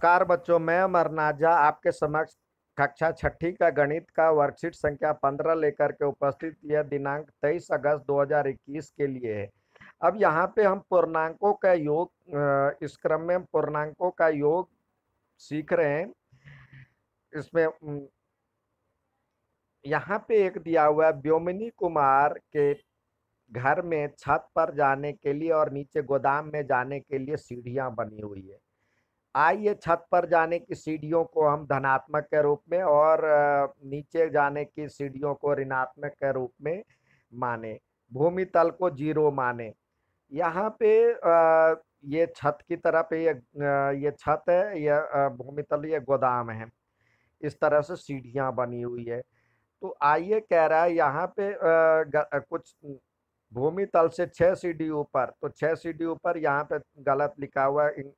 नमस्कार बच्चों, मैं अमरनाजा आपके समक्ष कक्षा छठी का गणित का वर्कशीट संख्या 15 लेकर के उपस्थित। यह दिनांक 23 अगस्त 2021 के लिए है। अब यहाँ पे हम पूर्णांकों का योग, इस क्रम में हम पूर्णांकों का योग सीख रहे हैं। इसमें यहाँ पे एक दिया हुआ है, व्योमिनी कुमार के घर में छत पर जाने के लिए और नीचे गोदाम में जाने के लिए सीढ़ियां बनी हुई है। आइए छत पर जाने की सीढ़ियों को हम धनात्मक के रूप में और नीचे जाने की सीढ़ियों को ऋणात्मक के रूप में माने। भूमि तल को 0 माने। यहाँ पे ये छत की तरफ ये छत है, यह भूमि तल, ये गोदाम है। इस तरह से सीढ़ियां बनी हुई है। तो आइए, कह रहा है यहाँ पे कुछ भूमि तल से 6 सीढ़ी ऊपर, तो 6 सीढ़ी ऊपर यहाँ पे गलत लिखा हुआ है।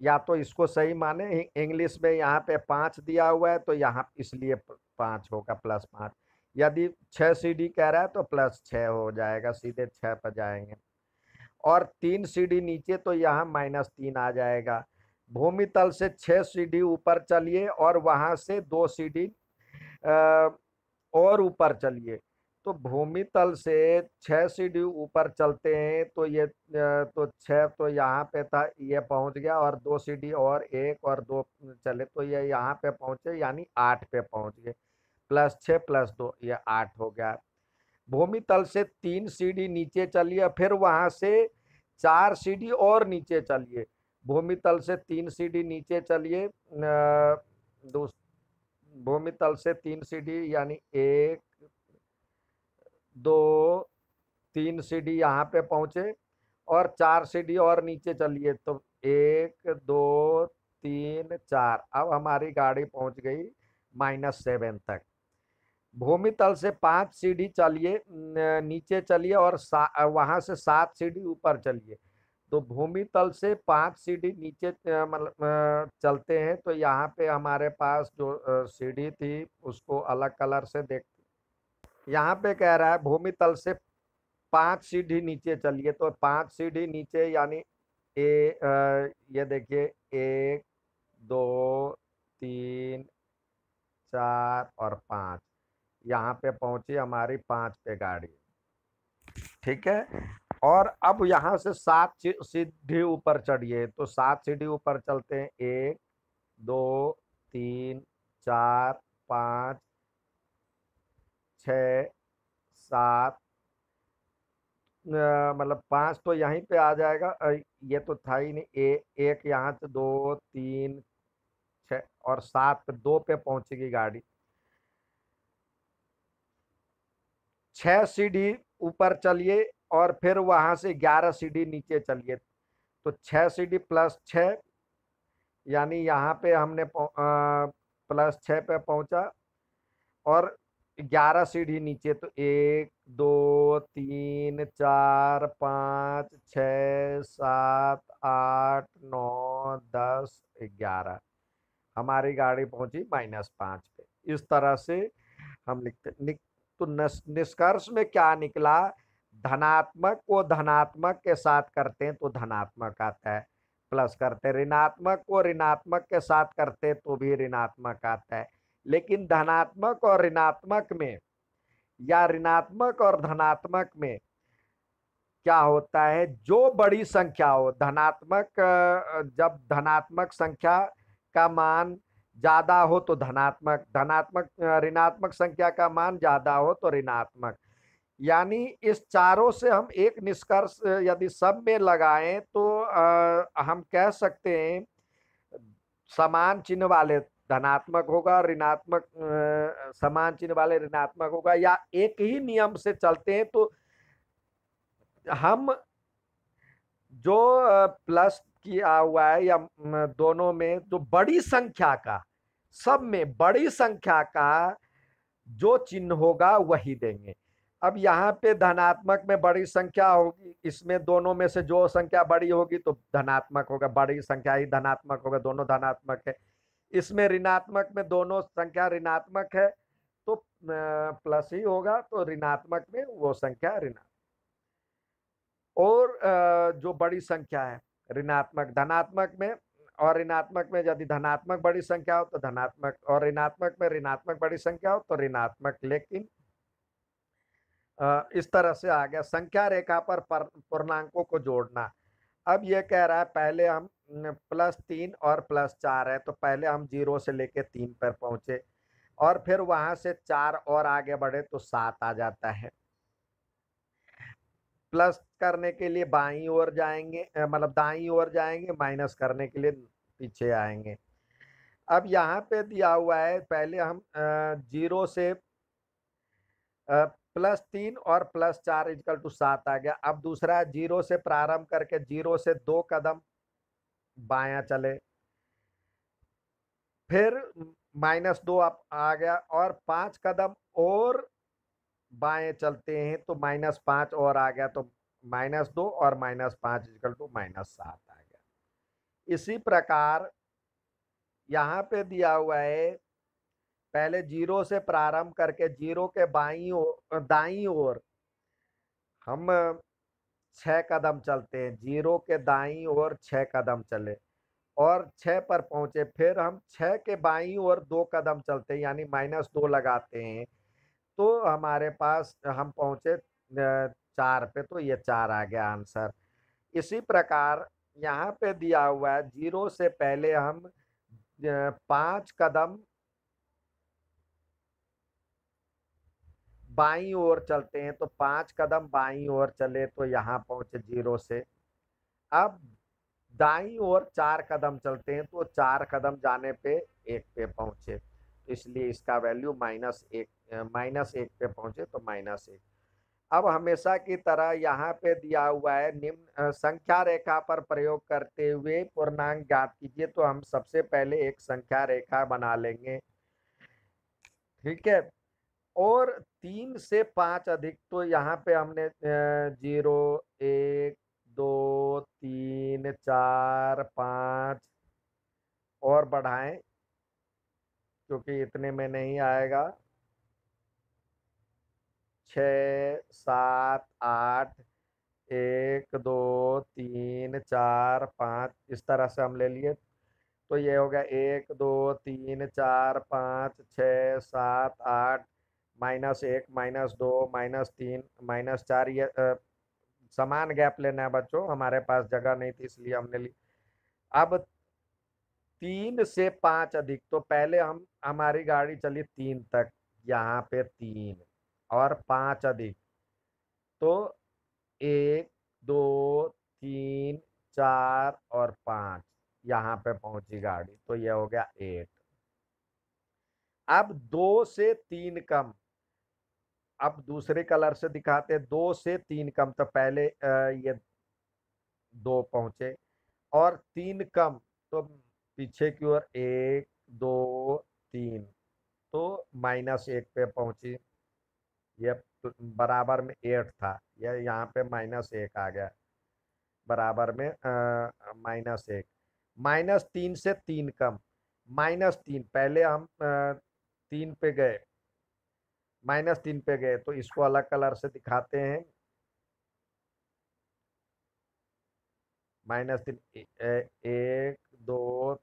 या तो इसको सही माने, इंग्लिश में यहाँ पे 5 दिया हुआ है तो यहाँ इसलिए 5 होगा, +5। यदि 6 सीढ़ी कह रहा है तो +6 हो जाएगा, सीधे 6 पर जाएंगे। और 3 सीढ़ी नीचे तो यहाँ -3 आ जाएगा। भूमि तल से 6 सीढ़ी ऊपर चलिए और वहां से 2 सीढ़ी और ऊपर चलिए। तो भूमि तल से 6 सीढ़ी ऊपर चलते हैं तो ये तो 6 तो यहाँ पे था, ये पहुंच गया, और 2 सीढ़ी और 1 और 2 चले तो ये यहाँ पे पहुंचे, यानी 8 पे पहुंच गए। +6 +2 ये 8 हो गया। भूमि तल से 3 सीढ़ी नीचे चलिए, फिर वहां से 4 सीढ़ी और नीचे चलिए। भूमि तल से 3 सीढ़ी नीचे चलिए, भूमि तल से 3 सीढ़ी, यानी 1 2 3 सीढ़ी यहाँ पे पहुंचे, और 4 सीढ़ी और नीचे चलिए तो 1 2 3 4। अब हमारी गाड़ी पहुंच गई -7 तक। भूमि तल से 5 सीढ़ी चलिए, नीचे चलिए, और वहां से 7 सीढ़ी ऊपर चलिए। तो भूमि तल से 5 सीढ़ी नीचे मतलब चलते हैं तो यहाँ पे हमारे पास जो सीढ़ी थी उसको अलग कलर से देख। यहाँ पे कह रहा है भूमि तल से 5 सीढ़ी नीचे चलिए, तो 5 सीढ़ी नीचे, यानी ये देखिए 1 2 3 4 और 5। यहाँ पे पहुंची हमारी 5 पे गाड़ी, ठीक है। और अब यहाँ से 7 सीढ़ी ऊपर चढ़िए, तो 7 सीढ़ी ऊपर चलते हैं। 1 2 3 4 5 6 7, मतलब 5 तो यहीं पे आ जाएगा। ये तो था ही नहीं। एक यहाँ से 2 3 6 और 7 पे 2 पे पहुंचेगी गाड़ी। 6 सीढ़ी ऊपर चलिए और फिर वहां से 11 सीढ़ी नीचे चलिए, तो 6 सीढ़ी +6, यानी यहाँ पे हमने +6 पे पहुंचा, और 11 सीढ़ी नीचे, तो 1 2 3 4 5 6 7 8 9 10 11। हमारी गाड़ी पहुंची -5 पे। इस तरह से हम तो निष्कर्ष में क्या निकला? धनात्मक को धनात्मक के साथ करते हैं तो धनात्मक आता है, प्लस करते हैं। ऋणात्मक को ऋणात्मक के साथ करते हैं तो भी ऋणात्मक आता है। लेकिन धनात्मक और ऋणात्मक में, या ऋणात्मक और धनात्मक में क्या होता है? जो बड़ी संख्या हो, धनात्मक, जब धनात्मक संख्या का मान ज्यादा हो तो धनात्मक, धनात्मक ऋणात्मक संख्या का मान ज्यादा हो तो ऋणात्मक। यानी इस चारों से हम एक निष्कर्ष यदि सब में लगाएं तो हम कह सकते हैं समान चिन्ह वाले धनात्मक होगा, ऋणात्मक समान चिन्ह वाले ऋणात्मक होगा। या एक ही नियम से चलते हैं तो हम जो प्लस किया हुआ है, या दोनों में जो बड़ी संख्या का, सब में बड़ी संख्या का जो चिन्ह होगा वही देंगे। अब यहाँ पे धनात्मक में बड़ी संख्या होगी, इसमें दोनों में से जो संख्या बड़ी होगी तो धनात्मक होगा, बड़ी संख्या ही धनात्मक होगा, दोनों धनात्मक है। इसमें ऋणात्मक में दोनों संख्या ऋणात्मक है तो प्लस ही होगा, तो ऋणात्मक में वो संख्या ऋणात्मक। और जो बड़ी संख्या है ऋणात्मक, धनात्मक में और ऋणात्मक में यदि धनात्मक बड़ी संख्या हो तो धनात्मक, और ऋणात्मक में ऋणात्मक बड़ी संख्या हो तो ऋणात्मक। लेकिन इस तरह से आ गया संख्या रेखा पर पूर्णांकों को जोड़ना। अब ये कह रहा है पहले हम +3 और +4 है, तो पहले हम 0 से लेके 3 पर पहुंचे और फिर वहां से 4 और आगे बढ़े तो 7 आ जाता है। प्लस करने के लिए बाईं ओर जाएंगे, मतलब दाईं ओर जाएंगे, माइनस करने के लिए पीछे आएंगे। अब यहाँ पे दिया हुआ है पहले हम 0 से +3 और +4 = 7 आ गया। अब दूसरा 0 से प्रारंभ करके 0 से 2 कदम बायां चले, फिर -2 आ गया और 5 कदम और बाएं चलते हैं तो -5 और आ गया, तो -2 और -5 = -7 आ गया। इसी प्रकार यहाँ पे दिया हुआ है पहले 0 से प्रारंभ करके 0 के दाईं ओर हम 6 कदम चलते हैं, 0 के दाईं ओर 6 कदम चले और 6 पर पहुंचे, फिर हम 6 के बाईं ओर 2 कदम चलते हैं यानी -2 लगाते हैं, तो हमारे पास हम पहुंचे 4 पे, तो ये 4 आ गया आंसर। इसी प्रकार यहाँ पे दिया हुआ है 0 से पहले हम 5 कदम बाईं ओर चलते हैं, तो 5 कदम बाईं ओर चले तो यहाँ पहुंचे 0 से। अब दाईं ओर 4 कदम चलते हैं तो 4 कदम जाने पे 1 पे पहुंचे, इसलिए इसका वैल्यू -1 पे पहुंचे तो -1। अब हमेशा की तरह यहाँ पे दिया हुआ है निम्न संख्या रेखा पर प्रयोग करते हुए पूर्णांक ज्ञात कीजिए, तो हम सबसे पहले एक संख्या रेखा बना लेंगे, ठीक है। और 3 से 5 अधिक, तो यहाँ पे हमने 0 1 2 3 4 5 और बढ़ाएं क्योंकि इतने में नहीं आएगा, 6 7 8 1 2 3 4 5 इस तरह से हम ले लिए, तो ये हो गया 1 2 3 4 5 6 7 8 -1 -2 -3 -4। ये समान गैप लेना है बच्चों, हमारे पास जगह नहीं थी इसलिए हमने ली। अब 3 से 5 अधिक, तो पहले हमारी गाड़ी चली 3 तक, यहाँ पे 3 और 5 अधिक, तो 1 2 3 4 और 5 यहाँ पे पहुंची गाड़ी, तो ये हो गया 8। अब 2 से 3 कम, अब दूसरे कलर से दिखाते, 2 से 3 कम, तो पहले ये 2 पहुंचे और 3 कम, तो पीछे की ओर 1 2 3, तो -1 पे पहुंची, ये बराबर में 8 था, यह यहाँ पे -1 आ गया, बराबर में -1। -3 से 3 कम, -3, पहले हम 3 पे गए, -3 पे गए, तो इसको अलग कलर से दिखाते हैं, -3 1 2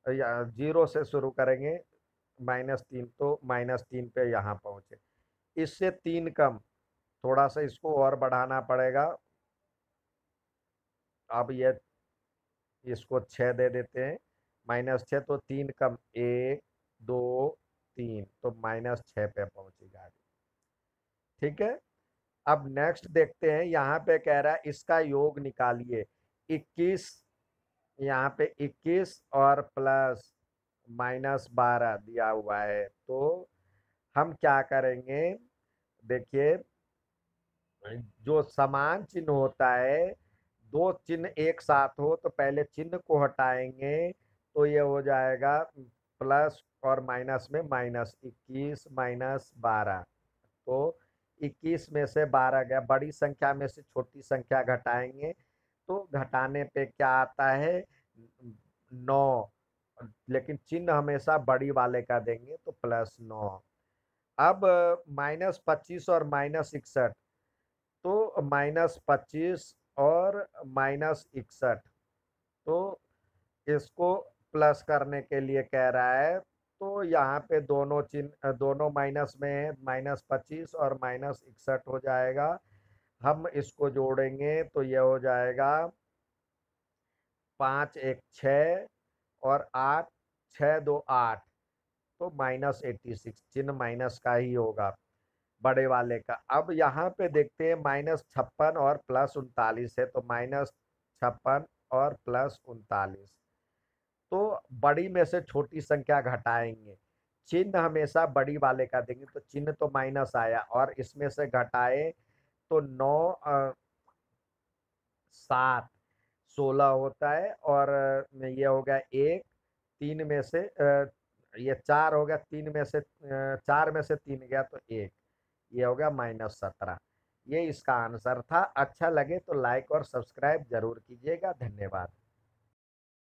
या 0 से शुरू करेंगे, -3, तो -3 पे यहाँ पहुंचे। इससे 3 कम, थोड़ा सा इसको और बढ़ाना पड़ेगा, अब ये इसको 6 दे देते हैं, -6, तो 3 कम 1 2 3, तो -6 पे पहुंची गाड़ी, ठीक है। अब नेक्स्ट देखते हैं, यहाँ पे कह रहा है इसका योग निकालिए। 21, यहाँ पे 21 और प्लस -12 दिया हुआ है, तो हम क्या करेंगे, देखिए जो समान चिन्ह होता है, दो चिन्ह एक साथ हो तो पहले चिन्ह को हटाएंगे, तो ये हो जाएगा प्लस और माइनस में माइनस, 21 -12, तो 21 में से 12 गया, बड़ी संख्या में से छोटी संख्या घटाएंगे, तो घटाने पे क्या आता है 9, लेकिन चिन्ह हमेशा बड़ी वाले का देंगे, तो +9। अब -25 और -61, तो -25 और -61, तो इसको प्लस करने के लिए कह रहा है, तो यहाँ पे दोनों चिन्ह दोनों माइनस में है, -25 और -61 हो जाएगा। हम इसको जोड़ेंगे तो ये हो जाएगा 5 1 6 और 8 6 2 8, तो -86, चिन्ह माइनस का ही होगा बड़े वाले का। अब यहाँ पे देखते हैं -56 और +39 है, तो -56 और +39, तो बड़ी में से छोटी संख्या घटाएंगे। चिन्ह हमेशा बड़ी वाले का देंगे, तो चिन्ह तो माइनस आया और इसमें से घटाए तो 9 7 16 होता है, और ये हो गया 1, 3 में से ये 4 हो गया, 3 में से 4 में से 3 गया तो 1, ये हो गया -17। ये इसका आंसर था। अच्छा लगे तो लाइक और सब्सक्राइब जरूर कीजिएगा। धन्यवाद।